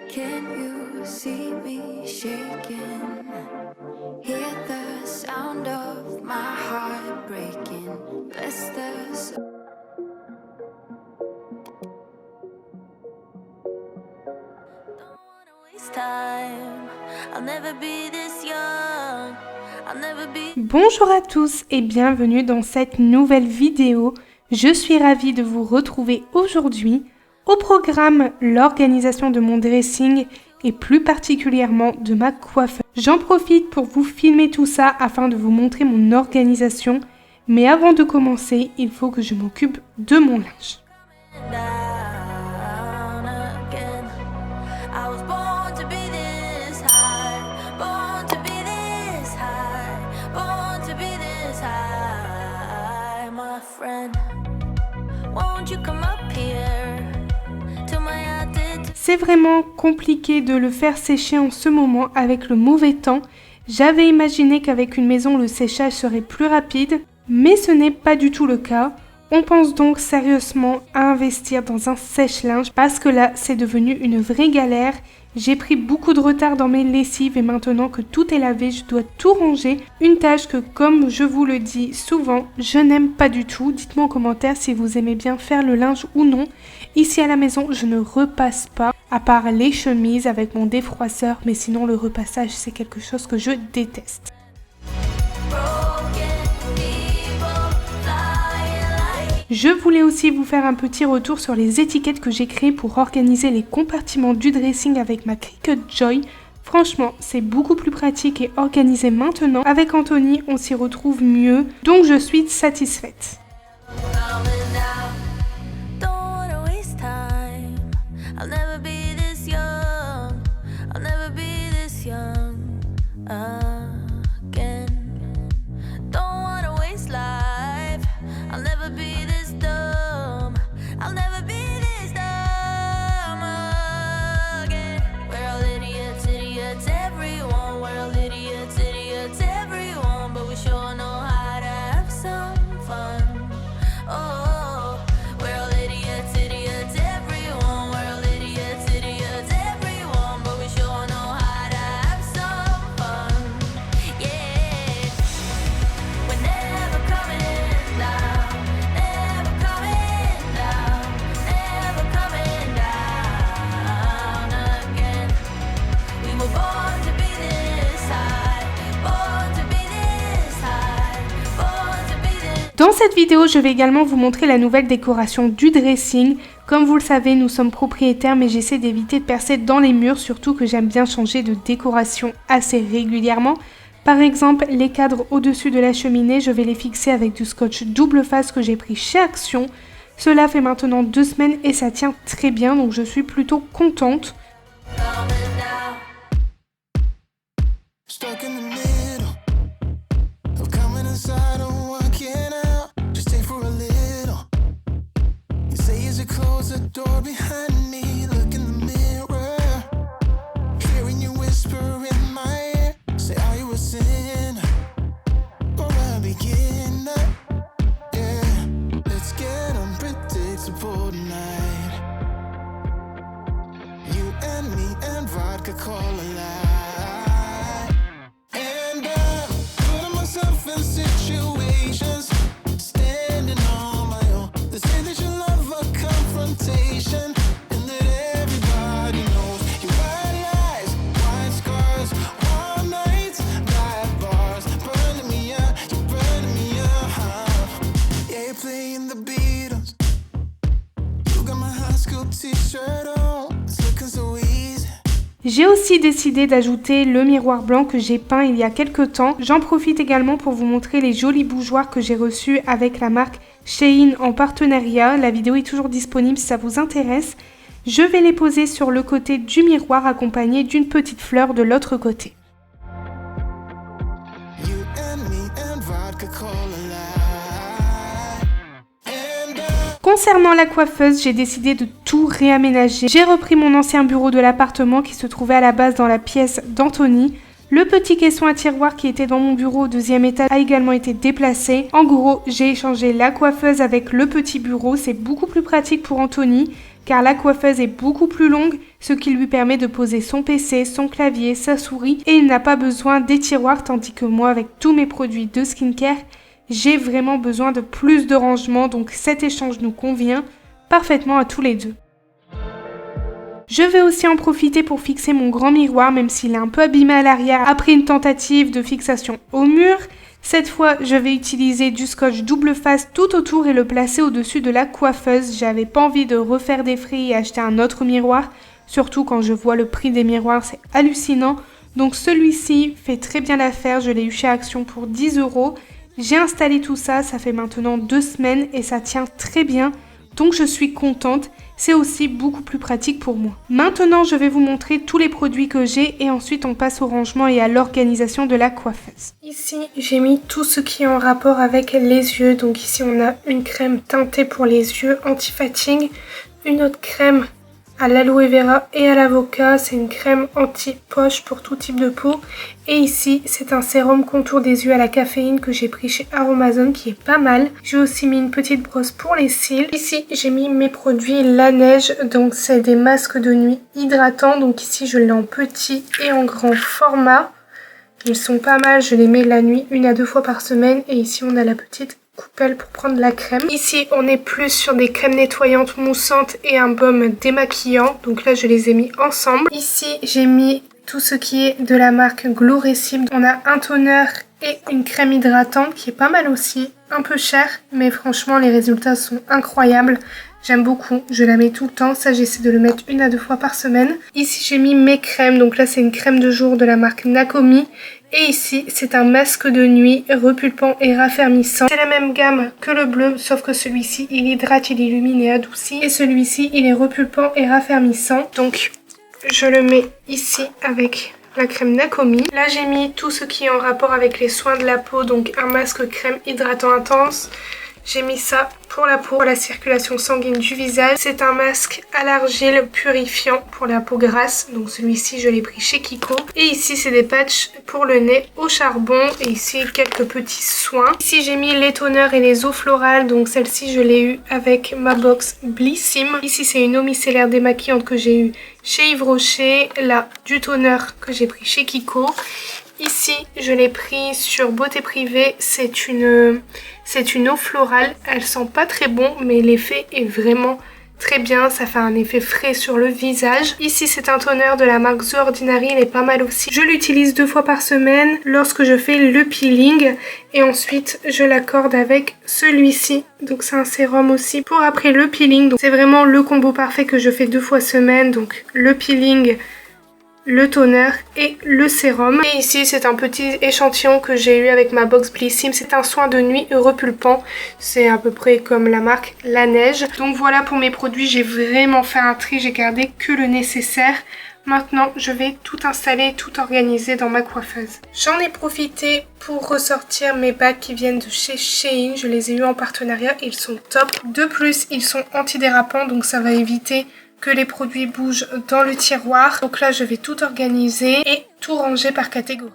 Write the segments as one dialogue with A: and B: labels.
A: Can you see me shaking? Hear the sound of my heart breaking. Bless the soul. Don't wanna waste time. I'll never be this young. I'll never be.
B: Bonjour à tous et bienvenue dans cette nouvelle vidéo. Je suis ravie de vous retrouver aujourd'hui. Au programme, l'organisation de mon dressing et plus particulièrement de ma coiffeur. J'en profite pour vous filmer tout ça afin de vous montrer mon organisation. Mais avant de commencer, il faut que je m'occupe de mon linge.
A: Down again. I was born to be this high, born to be this high, born to be this high, my friend. Won't you come up here to my attitude?
B: C'est vraiment compliqué de le faire sécher en ce moment avec le mauvais temps. J'avais imaginé qu'avec une maison le séchage serait plus rapide, mais ce n'est pas du tout le cas. On pense donc sérieusement à investir dans un sèche-linge parce que là c'est devenu une vraie galère. J'ai pris beaucoup de retard dans mes lessives et maintenant que tout est lavé, je dois tout ranger. Une tâche que, comme je vous le dis souvent, je n'aime pas du tout. Dites-moi en commentaire si vous aimez bien faire le linge ou non. Ici à la maison, je ne repasse pas, à part les chemises avec mon défroisseur, mais sinon le repassage c'est quelque chose que je déteste. Je voulais aussi vous faire un petit retour sur les étiquettes que j'ai créées pour organiser les compartiments du dressing avec ma Cricut Joy. Franchement, c'est beaucoup plus pratique et organisé maintenant. Avec Anthony, on s'y retrouve mieux, donc je suis satisfaite. Dans cette vidéo, je vais également vous montrer la nouvelle décoration du dressing. Comme vous le savez, nous sommes propriétaires, mais j'essaie d'éviter de percer dans les murs, surtout que j'aime bien changer de décoration assez régulièrement. Par exemple, les cadres au-dessus de la cheminée, je vais les fixer avec du scotch double face que j'ai pris chez Action. Cela fait maintenant 2 semaines et ça tient très bien, donc je suis plutôt contente.
C: Door behind me, look in the mirror, hearing you whisper in my ear, say are you a sinner or a beginner? Yeah, let's get unpredictable tonight. You and me and vodka Cola Light. And I'm putting myself in situations, standing on my own. They say that you love a confrontation, and that everybody knows your white lies, white scars, all nights, black bars, burning me up, you're burning me up. Yeah, you're playing the Beatles. You got my high school t-shirt on, it's looking so easy.
B: J'ai aussi décidé d'ajouter le miroir blanc que j'ai peint il y a quelques temps. J'en profite également pour vous montrer les jolis bougeoirs que j'ai reçus avec la marque Shein en partenariat. La vidéo est toujours disponible si ça vous intéresse. Je vais les poser sur le côté du miroir accompagné d'une petite fleur de l'autre côté. Concernant la coiffeuse, j'ai décidé de tout réaménager. J'ai repris mon ancien bureau de l'appartement qui se trouvait à la base dans la pièce d'Anthony. Le petit caisson à tiroir qui était dans mon bureau au 2e étage a également été déplacé. En gros, j'ai échangé la coiffeuse avec le petit bureau. C'est beaucoup plus pratique pour Anthony car la coiffeuse est beaucoup plus longue. ce qui lui permet de poser son PC, son clavier, sa souris et il n'a pas besoin des tiroirs tandis que moi avec tous mes produits de skincare, j'ai vraiment besoin de plus de rangement donc cet échange nous convient parfaitement à tous les deux. Je vais aussi en profiter pour fixer mon grand miroir même s'il est un peu abîmé à l'arrière après une tentative de fixation au mur. Cette fois, je vais utiliser du scotch double face tout autour et le placer au-dessus de la coiffeuse. J'avais pas envie de refaire des frais et acheter un autre miroir, surtout quand je vois le prix des miroirs, c'est hallucinant. Donc celui-ci fait très bien l'affaire, je l'ai eu chez Action pour 10 €. J'ai installé tout ça, ça fait maintenant 2 semaines et ça tient très bien, donc je suis contente. C'est aussi beaucoup plus pratique pour moi. Maintenant, je vais vous montrer tous les produits que j'ai et ensuite on passe au rangement et à l'organisation de la coiffeuse. Ici, j'ai mis tout ce qui est en rapport avec les yeux. Donc ici, on a une crème teintée pour les yeux anti-fatigue, une autre crème à l'aloe vera et à l'avocat, c'est une crème anti-poche pour tout type de peau. Et ici, c'est un sérum contour des yeux à la caféine que j'ai pris chez Aromazone qui est pas mal. J'ai aussi mis une petite brosse pour les cils. Ici, j'ai mis mes produits La Neige, donc c'est des masques de nuit hydratants. Donc ici, je l'ai en petit et en grand format. Ils sont pas mal, je les mets la nuit 1 à 2 fois par semaine. Et ici, on a la petite coupelle pour prendre la crème. Ici, on est plus sur des crèmes nettoyantes moussantes et un baume démaquillant. Donc là, je les ai mis ensemble. Ici, j'ai mis tout ce qui est de la marque Glow Recipe. On a un toner et une crème hydratante qui est pas mal aussi. Un peu cher, mais franchement, les résultats sont incroyables. J'aime beaucoup, je la mets tout le temps. Ça, j'essaie de le mettre 1 à 2 fois par semaine. Ici, j'ai mis mes crèmes. Donc là, c'est une crème de jour de la marque Nakomi. Et ici, c'est un masque de nuit repulpant et raffermissant. C'est la même gamme que le bleu, sauf que celui-ci, il hydrate, il illumine et adoucit. Et celui-ci, il est repulpant et raffermissant. Donc, je le mets ici avec la crème Nakomi. Là, j'ai mis tout ce qui est en rapport avec les soins de la peau. Donc, un masque crème hydratant intense. J'ai mis ça pour la peau, pour la circulation sanguine du visage. C'est un masque à l'argile purifiant pour la peau grasse. Donc celui-ci, je l'ai pris chez Kiko. Et ici, c'est des patchs pour le nez au charbon. Et ici, quelques petits soins. Ici, j'ai mis les toners et les eaux florales. Donc celle-ci, je l'ai eu avec ma box Blissim. Ici, c'est une eau micellaire démaquillante que j'ai eu chez Yves Rocher. Là, du toner que j'ai pris chez Kiko. Ici, je l'ai pris sur Beauté Privée. C'est une eau florale. Elle sent pas très bon, mais l'effet est vraiment très bien. Ça fait un effet frais sur le visage. Ici, c'est un toner de la marque The Ordinary. Il est pas mal aussi. Je l'utilise 2 fois par semaine lorsque je fais le peeling. Et ensuite, je l'accorde avec celui-ci. Donc, c'est un sérum aussi pour après le peeling. Donc, c'est vraiment le combo parfait que je fais 2 fois semaine. Donc, le peeling, le toner et le sérum. Et ici, c'est un petit échantillon que j'ai eu avec ma box Blissim. C'est un soin de nuit repulpant. C'est à peu près comme la marque La Neige. Donc voilà pour mes produits. J'ai vraiment fait un tri. J'ai gardé que le nécessaire. Maintenant, je vais tout installer, tout organiser dans ma coiffeuse. J'en ai profité pour ressortir mes bacs qui viennent de chez Shein. Je les ai eu en partenariat. Ils sont top. De plus, ils sont antidérapants. Donc ça va éviter que les produits bougent dans le tiroir. Donc là, je vais tout organiser et tout ranger par catégorie.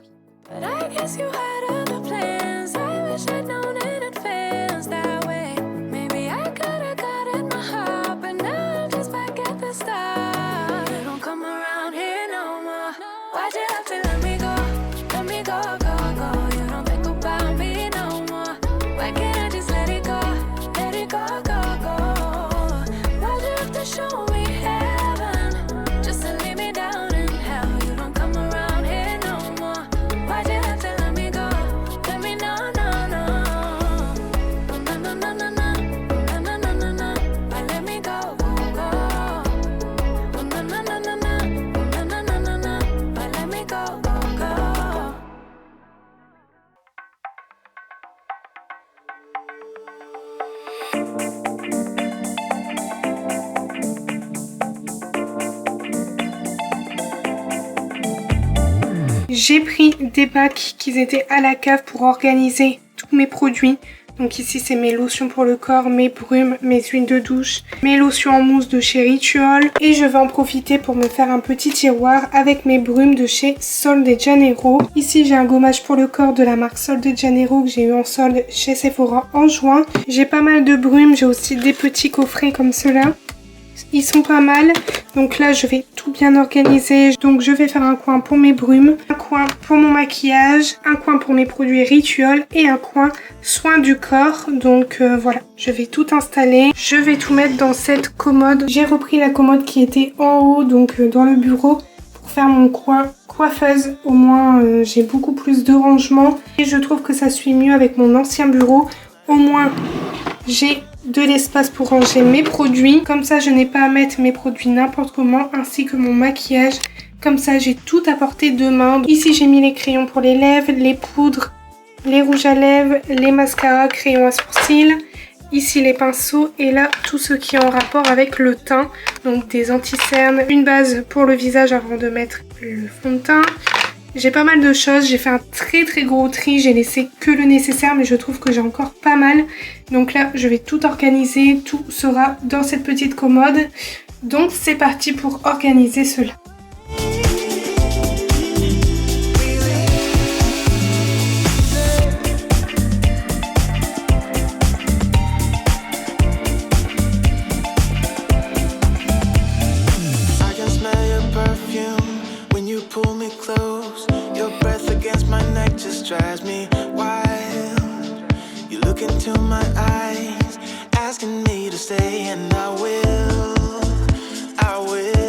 B: J'ai pris des bacs qui étaient à la cave pour organiser tous mes produits. Donc ici, c'est mes lotions pour le corps, mes brumes, mes huiles de douche, mes lotions en mousse de chez Ritual. Et je vais en profiter pour me faire un petit tiroir avec mes brumes de chez Sol de Janeiro. Ici, j'ai un gommage pour le corps de la marque Sol de Janeiro que j'ai eu en solde chez Sephora en juin. J'ai pas mal de brumes, j'ai aussi des petits coffrets comme ceux-là. ils sont pas mal. Donc là, je vais tout bien organiser. Donc je vais faire un coin pour mes brumes, un coin pour mon maquillage, un coin pour mes produits rituels et un coin soins du corps. Donc voilà, je vais tout installer. Je vais tout mettre dans cette commode. J'ai repris la commode qui était en haut, donc dans le bureau, pour faire mon coin coiffeuse. Au moins, j'ai beaucoup plus de rangement. Et je trouve que ça suit mieux avec mon ancien bureau. Au moins, j'ai de l'espace pour ranger mes produits. Comme ça, je n'ai pas à mettre mes produits n'importe comment, ainsi que mon maquillage. Comme ça, j'ai tout à portée de main. Ici, j'ai mis les crayons pour les lèvres, les poudres, les rouges à lèvres, les mascaras, crayons à sourcils. Ici, les pinceaux et là, tout ce qui est en rapport avec le teint. Donc, des anti-cernes, une base pour le visage avant de mettre le fond de teint. J'ai pas mal de choses, j'ai fait un très gros tri, j'ai laissé que le nécessaire mais je trouve que j'ai encore pas mal. Donc là je vais tout organiser, tout sera dans cette petite commode. Donc c'est parti pour organiser cela.
C: Drives me wild. You look into my eyes, asking me to stay, and I will. I will.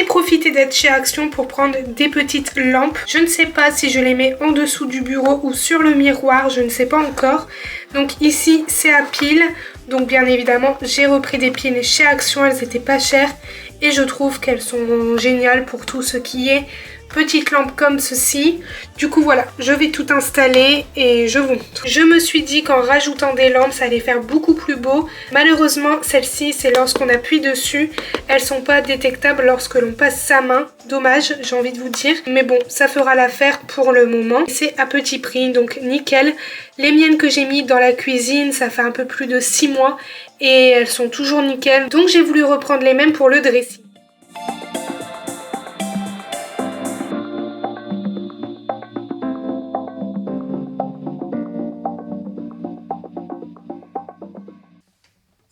B: Profiter d'être chez Action pour prendre des petites lampes. Je ne sais pas si je les mets en dessous du bureau ou sur le miroir, je ne sais pas encore. Donc ici c'est à piles, donc bien évidemment j'ai repris des piles chez Action, elles étaient pas chères et je trouve qu'elles sont géniales pour tout ce qui est petite lampe comme ceci. Du coup voilà, je vais tout installer et je vous montre. Je me suis dit qu'en rajoutant des lampes ça allait faire beaucoup plus beau. Malheureusement celles-ci c'est lorsqu'on appuie dessus, elles sont pas détectables lorsque l'on passe sa main. Dommage, j'ai envie de vous dire, mais bon ça fera l'affaire pour le moment. C'est à petit prix donc nickel. Les miennes que j'ai mis dans la cuisine ça fait un peu plus de 6 mois et elles sont toujours nickel, donc j'ai voulu reprendre les mêmes pour le dressing.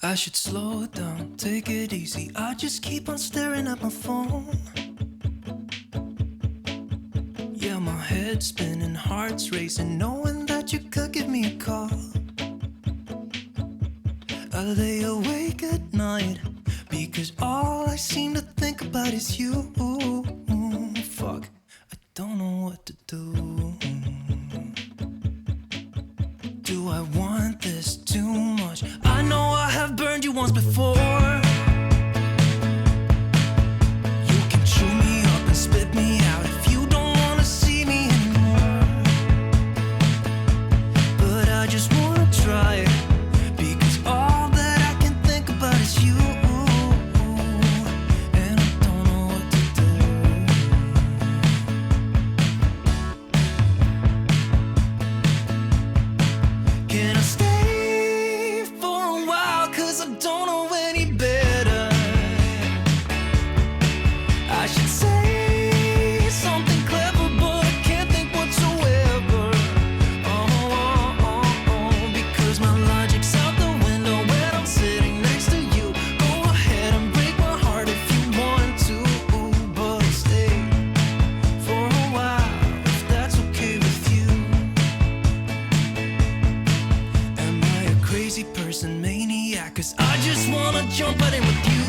C: I should slow it down, take it easy. I just keep on staring at my phone. Yeah, my head's spinning, heart's racing, knowing that you could give me a call. I lay awake at night because all I seem to think about is you. Fuck, I don't know what to do. Do I want this too much? I know I have burned you once before. You can chew me up and spit me out if you don't wanna see me anymore. But I just wanna try it because all that I can think about is you. And I don't know what to do. Can I stay for a while? Cause I don't know any better. I should say something clever, but I can't think whatsoever. Because my logic's out the window when I'm sitting next to you. Go ahead and break my heart if you want to, but I'll stay for a while if that's okay with you. Am I a crazy person, maniac? Cause I just wanna jump right in with you.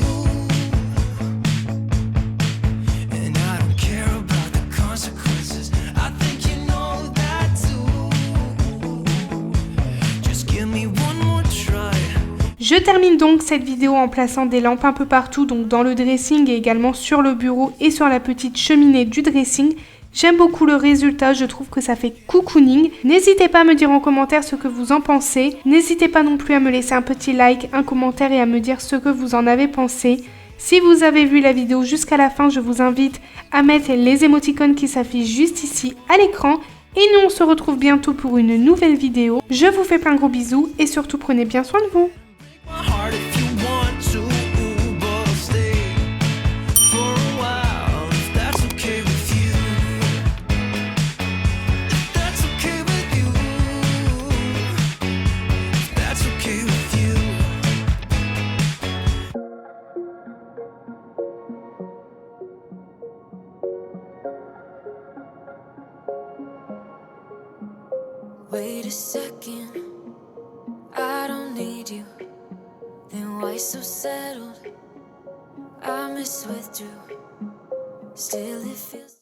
C: And I don't care about the consequences. I think you know that too. Just give me one more try.
B: Je termine donc cette vidéo en plaçant des lampes un peu partout, donc dans le dressing et également sur le bureau et sur la petite cheminée du dressing. J'aime beaucoup le résultat, je trouve que ça fait cocooning. N'hésitez pas à me dire en commentaire ce que vous en pensez. N'hésitez pas non plus à me laisser un petit like, un commentaire et à me dire ce que vous en avez pensé. Si vous avez vu la vidéo jusqu'à la fin, je vous invite à mettre les émoticônes qui s'affichent juste ici à l'écran. Et nous, on se retrouve bientôt pour une nouvelle vidéo. Je vous fais plein de gros bisous et surtout prenez bien soin de vous.
C: My heart if you want to, but I'll stay for a while if that's okay with you. If that's okay with you. If that's okay with you.
A: Wait a second, I don't need you. Then why so settled? I miss withdrew. Still it feels